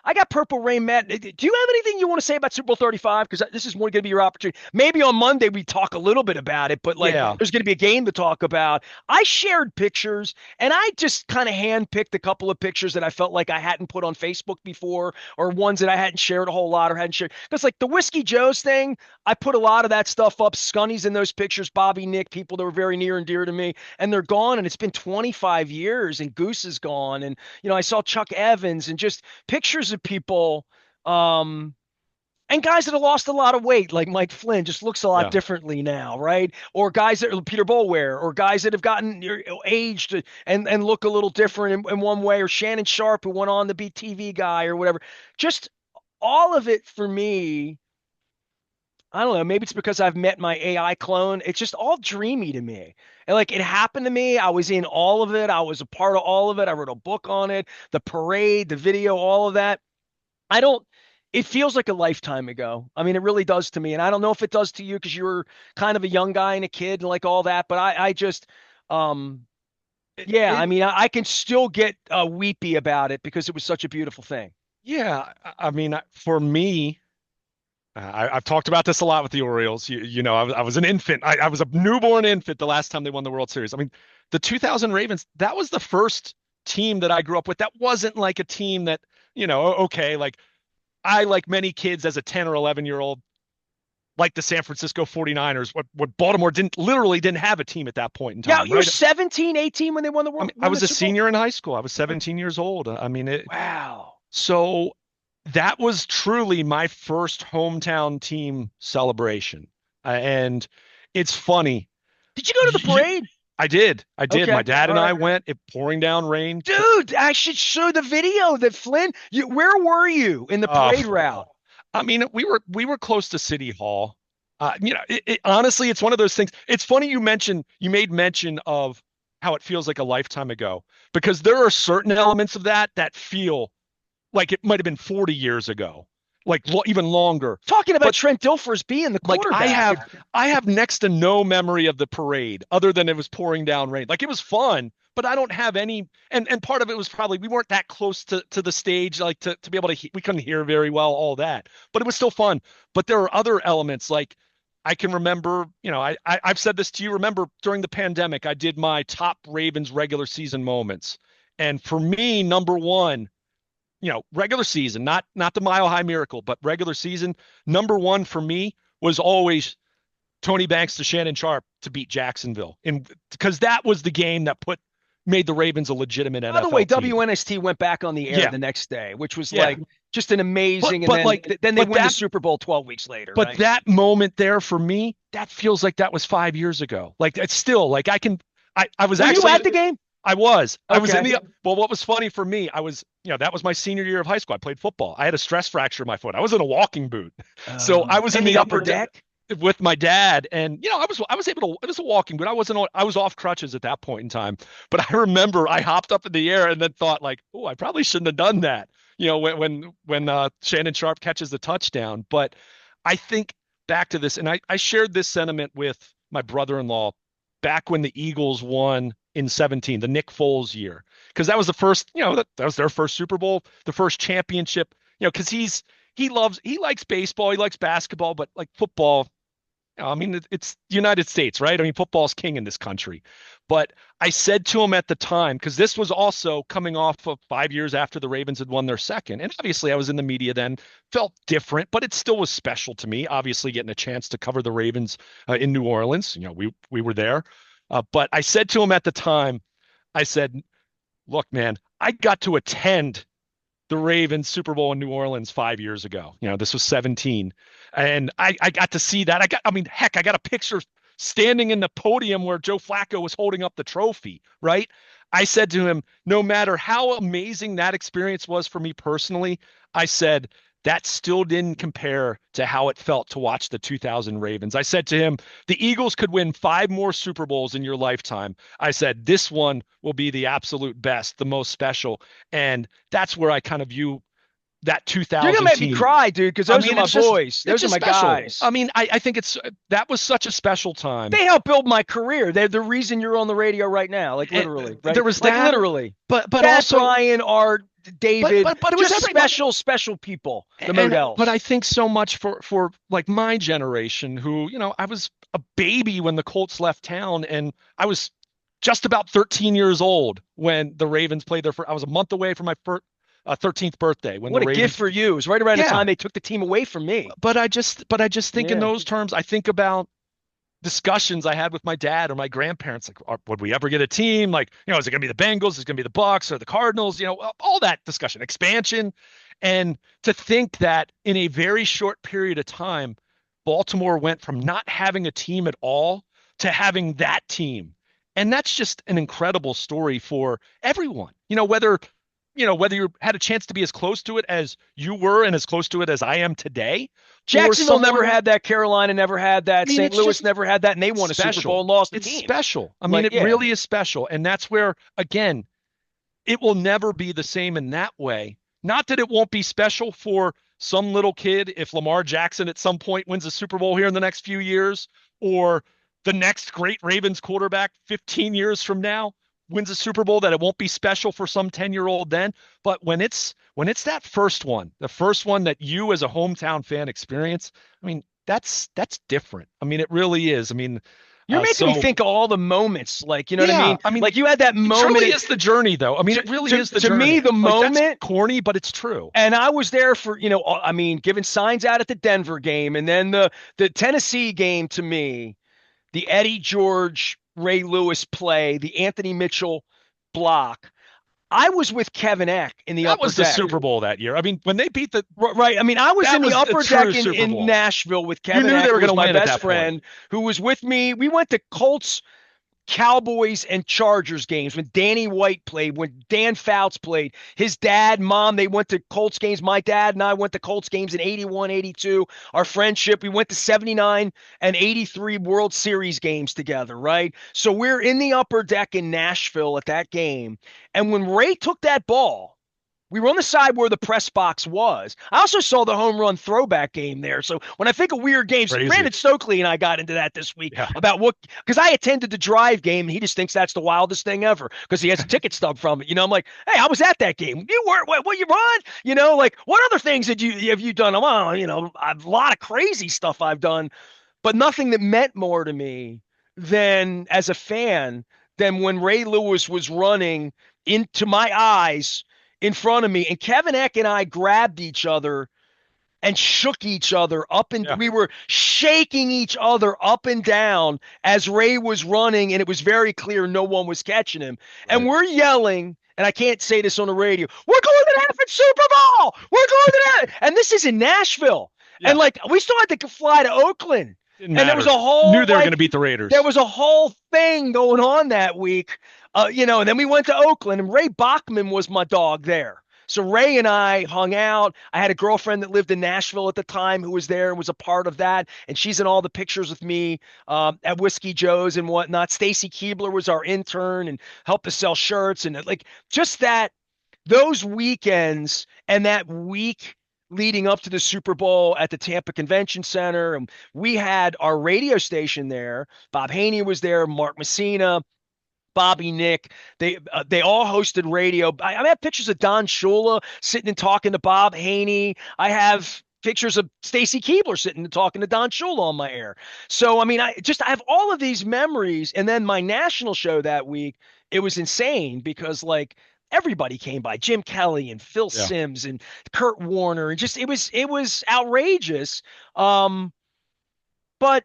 I got Purple Rain, Matt. Do you have anything you want to say about Super Bowl 35? Because this is going to be your opportunity. Maybe on Monday we talk a little bit about it, but yeah, there's going to be a game to talk about. I shared pictures, and I just kind of handpicked a couple of pictures that I felt like I hadn't put on Facebook before, or ones that I hadn't shared a whole lot or hadn't shared. Because like the Whiskey Joe's thing, I put a lot of that stuff up. Scunny's in those pictures, Bobby, Nick, people that were very near and dear to me, and they're gone. And it's been 25 years, and Goose is gone, and I saw Chuck Evans, and just pictures of people, and guys that have lost a lot of weight, like Mike Flynn, just looks a lot yeah, differently now, right? Or guys that Peter Boulware, or guys that have gotten aged and look a little different in one way, or Shannon Sharp, who went on to be TV guy or whatever. Just all of it for me. I don't know. Maybe it's because I've met my AI clone. It's just all dreamy to me. And like it happened to me. I was in all of it. I was a part of all of it. I wrote a book on it, the parade, the video, all of that. I don't, it feels like a lifetime ago. I mean, it really does to me. And I don't know if it does to you because you were kind of a young guy and a kid and like all that. But I just, um, it, yeah, it I mean, I can still get weepy about it because it was such a beautiful thing. yeah. I mean, for me. I've talked about this a lot with the Orioles. I was an infant. I was a newborn infant the last time they won the World Series. I mean, the 2000 Ravens, that was the first team that I grew up with. That wasn't like a team that, okay, like I, like many kids as a 10 or 11-year-old, like the San Francisco 49ers, what Baltimore literally didn't have a team at that point in Yeah, time, you were right? 17, 18 when they won the I world. mean, I Won the was a Super Bowl. senior in high school. I was 17 years old. I mean, Wow. so that was truly my first hometown team celebration. And it's funny. Did you go to the You, parade? I did. I did. My Okay. dad All and I right. went, it pouring down rain. Dude, I should show the video that Flynn, where were you in the Uh, parade route? I mean, we were close to City Hall. Honestly, it's one of those things. It's funny you made mention of how it feels like a lifetime ago, because there are certain elements of that feel like it might have been 40 years ago, like even longer. Talking about But Trent Dilfers being the like quarterback. I have next to no memory of the parade other than it was pouring down rain. Like it was fun, but I don't have any. And part of it was probably we weren't that close to the stage, like to be able to we couldn't hear very well, all that. But it was still fun. But there are other elements like. I can remember, I've said this to you. Remember during the pandemic, I did my top Ravens regular season moments. And for me, number one, regular season, not the Mile High Miracle, but regular season, number one for me was always Tony Banks to Shannon Sharp to beat Jacksonville. And because that was the game that put made the Ravens a legitimate By the way, NFL team. WNST went back on the air Yeah, the next day, which was yeah. like just an But amazing. And but like then they but win the that Super Bowl 12 weeks later, but right? that moment there for me, that feels like that was 5 years ago. Like it's still like I was Were you actually at the game? I was in Okay. the well, what was funny for me, that was my senior year of high school. I played football. I had a stress fracture in my foot. I was in a walking boot. So I was In in the the upper upper deck? with my dad, and I was able to, it was a walking boot. I was off crutches at that point in time. But I remember I hopped up in the air and then thought like, oh, I probably shouldn't have done that. When Shannon Sharp catches the touchdown. But I think back to this, and I shared this sentiment with my brother-in-law back when the Eagles won in 17, the Nick Foles year, because that was the first, that was their first Super Bowl, the first championship, because he likes baseball, he likes basketball, but like football, I mean, it's the United States, right? I mean, football's king in this country. But I said to him at the time, because this was also coming off of 5 years after the Ravens had won their second. And obviously, I was in the media then, felt different, but it still was special to me, obviously, getting a chance to cover the Ravens in New Orleans. We were there. But I said to him at the time, I said, look, man, I got to attend the Ravens Super Bowl in New Orleans 5 years ago. This was 17. And I got to see that. Heck, I got a picture standing in the podium where Joe Flacco was holding up the trophy, right? I said to him, no matter how amazing that experience was for me personally, I said, that still didn't compare to how it felt to watch the 2000 Ravens. I said to him, the Eagles could win 5 more Super Bowls in your lifetime. I said, this one will be the absolute best, the most special. And that's where I kind of view that You're gonna 2000 make me team. cry, dude, because I those are mean, my boys. it's Those are just my special. guys. I mean, I think that was such a special time. They helped build my career. They're the reason you're on the radio right now. Like And literally, right? there was Like that, literally. but Chad, also, Brian, Art, David, but it was just everybody. special people. The But Modells. I think so much for like my generation, who I was a baby when the Colts left town, and I was just about 13 years old when the Ravens played their first. I was a month away from my 13th birthday when the What a gift Ravens. for you! It was right around the Yeah, time they took the team away from me. but I just think in Yeah. those terms. I think about discussions I had with my dad or my grandparents, like, would we ever get a team? Like, is it going to be the Bengals? Is it going to be the Bucks or the Cardinals? All that discussion, expansion. And to think that in a very short period of time, Baltimore went from not having a team at all to having that team. And that's just an incredible story for everyone. Whether you had a chance to be as close to it as you were and as close to it as I am today, or Jacksonville never someone. had that. Carolina never had that. I mean, St. it's Louis just never had that, and they won a Super Bowl special. and lost the It's team. special. I mean, Like, it yeah. really is special. And that's where, again, it will never be the same in that way. Not that it won't be special for some little kid if Lamar Jackson at some point wins a Super Bowl here in the next few years, or the next great Ravens quarterback 15 years from now wins a Super Bowl, that it won't be special for some 10-year-old then. But when it's that first one, the first one that you as a hometown fan experience, I mean, that's different. I mean, it really is. I mean, You're making me so think of all the moments. Like, you know what I yeah, mean? I mean, Like you had that it truly moment. is the journey, though. I mean, To, it really to, is the to me, journey. the Like, that's moment. corny, but it's true. And I was there for, I mean, giving signs out at the Denver game, and then the Tennessee game to me, the Eddie George, Ray Lewis play, the Anthony Mitchell block. I was with Kevin Eck in the That upper was the deck. Super Bowl that year. I mean, when they beat the, Right. I mean, I was that in the was a upper true deck Super in Bowl. Nashville with You Kevin knew Eck, they were who was going to my win at best that point. friend, who was with me. We went to Colts Cowboys and Chargers games when Danny White played, when Dan Fouts played. His dad, mom, they went to Colts games. My dad and I went to Colts games in 81, 82. Our friendship, we went to 79 and 83 World Series games together, right? So we're in the upper deck in Nashville at that game. And when Ray took that ball, we were on the side where the press box was. I also saw the home run throwback game there. So when I think of weird games, Crazy. Brandon Stokely and I got into that this week Yeah. about because I attended the drive game and he just thinks that's the wildest thing ever because he has a ticket stub from it. I'm like, hey, I was at that game. You weren't, what you run? Like what other things have you done? Well, a lot of crazy stuff I've done, but nothing that meant more to me than as a fan than when Ray Lewis was running into my eyes in front of me, and Kevin Eck and I grabbed each other and shook each other up, and Yeah. we were shaking each other up and down as Ray was running, and it was very clear no one was catching him. And Right. we're yelling, and I can't say this on the radio, we're going to the effing Super Bowl! We're going to that! And this is in Nashville. And Yeah. like we still had to fly to Oakland. Didn't And there was matter. a whole Knew they were going to beat the there Raiders. was a whole thing going on that week. And then we went to Oakland, and Ray Bachman was my dog there. So Ray and I hung out. I had a girlfriend that lived in Nashville at the time who was there and was a part of that, and she's in all the pictures with me at Whiskey Joe's and whatnot. Stacy Keebler was our intern and helped us sell shirts, and like just that, those weekends and that week leading up to the Super Bowl at the Tampa Convention Center, and we had our radio station there. Bob Haney was there, Mark Messina, Bobby Nick. They all hosted radio. I have pictures of Don Shula sitting and talking to Bob Haney. I have pictures of Stacy Keebler sitting and talking to Don Shula on my air. So I mean, I have all of these memories. And then my national show that week, it was insane because like everybody came by, Jim Kelly and Phil Yeah. Simms and Kurt Warner, and just it was outrageous. Um, but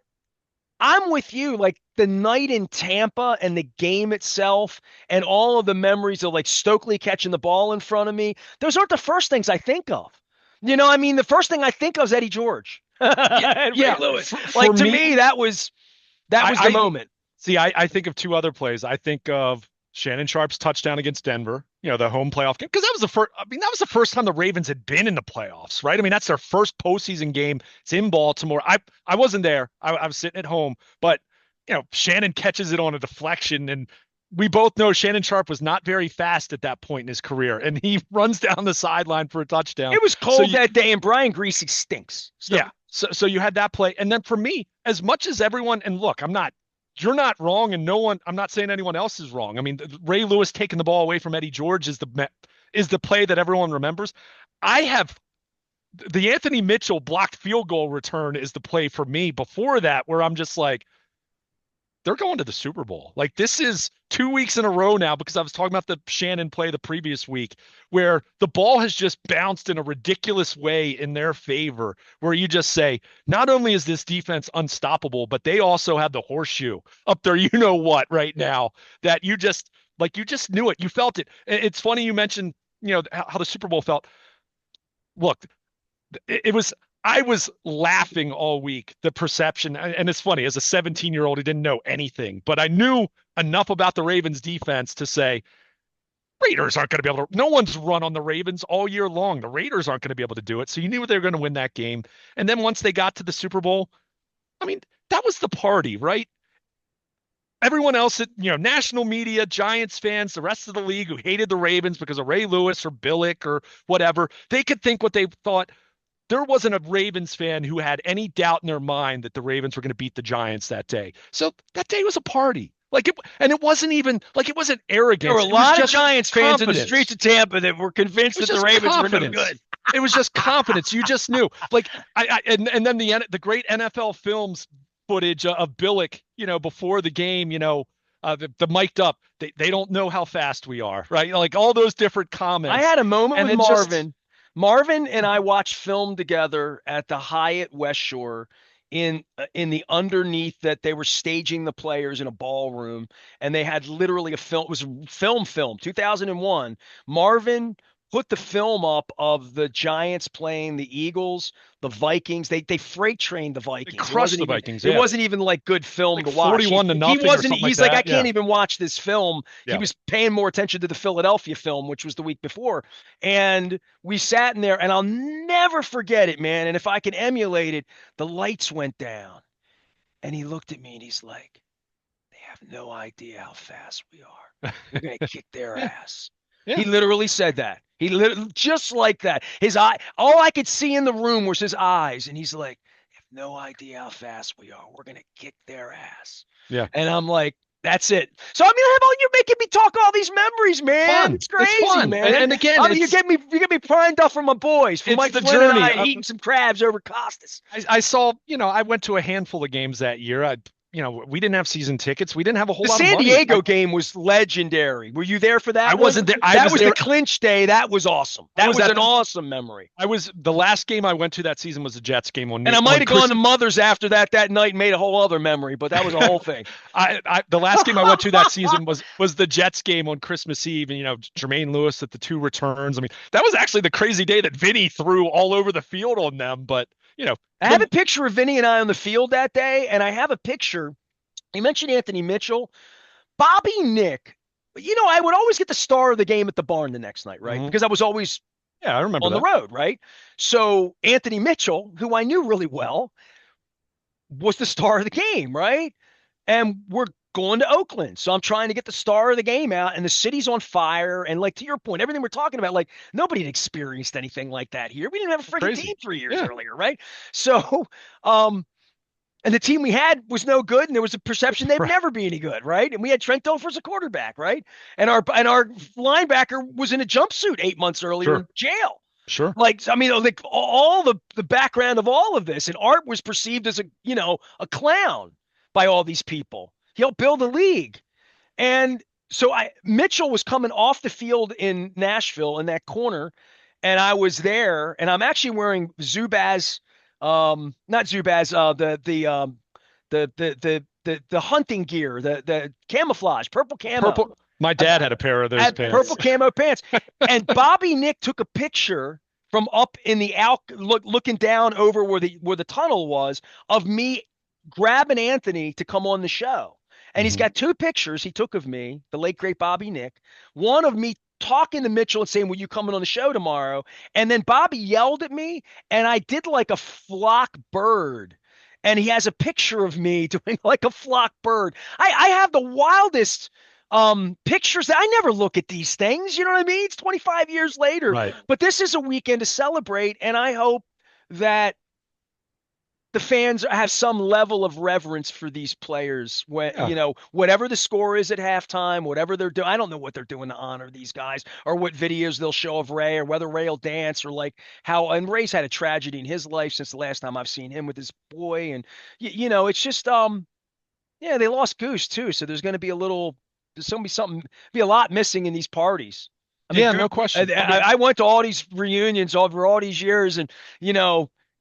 I'm with you. Like the night in Tampa and the game itself and all of the memories of like Stokely catching the ball in front of me, those aren't the first things I think of. I mean, the first thing I think of is Eddie George Yeah. and Ray Yeah. Lewis. For Like to me, me, that was the I moment. see. I think of two other plays. I think of Shannon Sharp's touchdown against Denver. The home playoff game, because that was the first. I mean, that was the first time the Ravens had been in the playoffs, right? I mean, that's their first postseason game. It's in Baltimore. I wasn't there. I was sitting at home, but Shannon catches it on a deflection, and we both know Shannon Sharp was not very fast at that point in his career, and he runs down the sideline for a touchdown. It was So cold that day, and Brian Greasy stinks. yeah. So you had that play. And then for me, as much as everyone, and look, you're not wrong, and no one, I'm not saying anyone else is wrong. I mean, Ray Lewis taking the ball away from Eddie George is the play that everyone remembers. I have the Anthony Mitchell blocked field goal return is the play for me before that, where I'm just like, they're going to the Super Bowl. Like this is 2 weeks in a row now, because I was talking about the Shannon play the previous week where the ball has just bounced in a ridiculous way in their favor, where you just say, not only is this defense unstoppable, but they also have the horseshoe up there, what right now, that you just knew it. You felt it. It's funny you mentioned, how the Super Bowl felt. Look, it was I was laughing all week, the perception. And it's funny, as a 17-year-old who didn't know anything, but I knew enough about the Ravens defense to say, Raiders aren't going to be able to, no one's run on the Ravens all year long. The Raiders aren't going to be able to do it. So you knew they were going to win that game. And then once they got to the Super Bowl, I mean, that was the party, right? Everyone else, national media, Giants fans, the rest of the league who hated the Ravens because of Ray Lewis or Billick or whatever, they could think what they thought. There wasn't a Ravens fan who had any doubt in their mind that the Ravens were going to beat the Giants that day. So that day was a party. And it wasn't even like it wasn't There arrogance. were a It was lot of just Giants fans in the confidence. streets of Tampa that were convinced It was that the just Ravens were no confidence. good. It was just confidence. You just knew. And then the great NFL films footage of Billick, before the game, the mic'd up. They don't know how fast we are, right? Like all those different I comments. had a moment And with it just Marvin. Marvin and I watched film together at the Hyatt West Shore in the underneath that they were staging the players in a ballroom, and they had literally a film. It was film 2001. Marvin put the film up of the Giants playing the Eagles, the Vikings. They freight trained the they Vikings. crushed the Vikings. It Yeah, wasn't even like good film like to watch. 41 to He nothing or wasn't. something like He's like, I that. can't Yeah, even watch this film. He yeah. was paying more attention to the Philadelphia film, which was the week before. And we sat in there, and I'll never forget it, man. And if I can emulate it, the lights went down, and he looked at me and he's like, they have no idea how fast we are. We're going to kick their Yeah, ass. yeah. He literally said that. He literally, just like that. His eye, all I could see in the room was his eyes. And he's like, they have no idea how fast we are. We're going to kick their ass. Yeah. And I'm like, that's it. So I mean, you're making me talk all these memories, man. Fun. It's crazy, It's fun. man. And again, I mean, you get me primed up for my boys, for it's Mike the Flynn and journey. I eating some crabs over Costas. I saw, I went to a handful of games that year. we didn't have season tickets. We didn't have a whole The lot of San money. Diego game was legendary. Were you there for I that one? wasn't there. I That was was there. the clinch day. That was awesome. I That was was at an awesome memory. the last game I went to that season was the Jets game And I might on have gone Chris. to Mother's after that night and made a whole other memory, but that was a whole thing. The last game I went to that season was the Jets game on Christmas Eve, and Jermaine Lewis at the two returns. I mean, that was actually the crazy day that Vinny threw all over the field on them. But I have a picture of Vinny and I on the field that day, and I have a picture. You mentioned Anthony Mitchell. Bobby Nick, I would always get the star of the game at the barn the next night, right? Mhm. Because I was always Yeah, I remember on the that. road, right? So Anthony Mitchell, who I knew really well, was the star of the game, right? And we're going to Oakland. So I'm trying to get the star of the game out, and the city's on fire. And like to your point, everything we're talking about, like nobody had experienced anything like that here. We didn't have a freaking Crazy. team 3 years Yeah, earlier, right? So, and the team we had was no good, and there was a perception they'd right. never be any good, right? And we had Trent Dilfer as a quarterback, right? And our linebacker was in a jumpsuit 8 months earlier Sure, in jail. sure. Like, I mean, like all the background of all of this, and Art was perceived as a clown by all these people. He helped build a league, and so Mitchell was coming off the field in Nashville in that corner, and I was there, and I'm actually wearing Zubaz, not Zubaz, the hunting gear, the camouflage, purple camo. Purple. My I dad had a pair of those had purple pants. camo pants. And Bobby Nick took a picture from up in the looking down over where the tunnel was of me grabbing Anthony to come on the show. And he's Mhm. got two pictures he took of me, the late great Bobby Nick. One of me talking to Mitchell and saying, "Will you come on the show tomorrow?" And then Bobby yelled at me, and I did like a flock bird. And he has a picture of me doing like a flock bird. I have the wildest pictures that I never look at these things. You know what I mean? It's 25 years later, Right. but this is a weekend to celebrate, and I hope that the fans have some level of reverence for these players when Yeah. whatever the score is at halftime, whatever they're doing. I don't know what they're doing to honor these guys or what videos they'll show of Ray or whether Ray will dance or like how. And Ray's had a tragedy in his life since the last time I've seen him with his boy, and it's just yeah, they lost Goose too, so there's going to be something, be a lot missing in these parties. I mean, Yeah, no question. I went to all these reunions over all these years, and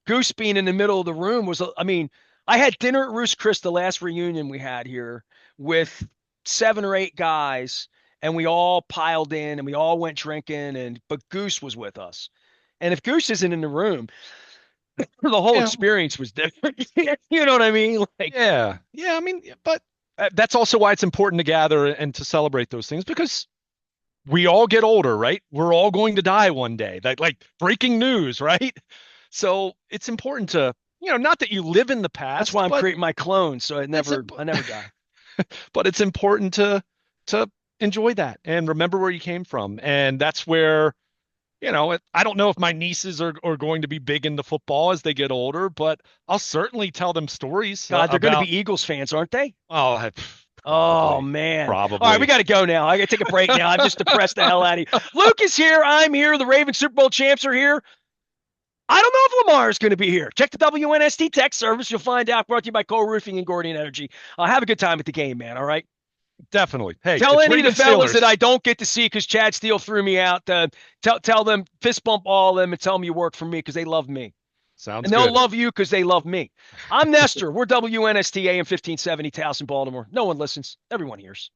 Goose being in the middle of the room was, I mean, I had dinner at Roost Chris, the last reunion we had here, with 7 or 8 guys, and we all piled in and we all went drinking, but Goose was with us. And if Goose isn't in the room, the whole Yeah, experience was different. You know what I mean? Like, yeah, yeah. I mean, but that's also why it's important to gather and to celebrate those things because we all get older, right? We're all going to die one day. That like breaking news, right? So it's important to, not that you live in the that's past, why I'm but creating my clone, so I it's never, I never die. but it's important to enjoy that and remember where you came from. And that's where, I don't know if my nieces are going to be big into football as they get older, but I'll certainly tell them stories God, they're going to about, be Eagles fans, aren't they? oh, Oh probably, man. All right, we probably. got to go now. I got to take a break now. I'm just depressed the hell out of you. Luke is here. I'm here. The Ravens Super Bowl champs are here. I don't know if Lamar is going to be here. Check the WNST text service. You'll find out. Brought to you by Cole Roofing and Gordian Energy. Have a good time at the game, man. All right. Definitely. Hey, Tell it's any of the Ravens fellas that Steelers. I don't get to see because Chad Steele threw me out. Tell them, fist bump all of them and tell them you work for me because they love me. Sounds And they'll good. love you because they love me. I'm Nestor. We're WNST AM 1570 Towson, Baltimore. No one listens. Everyone hears.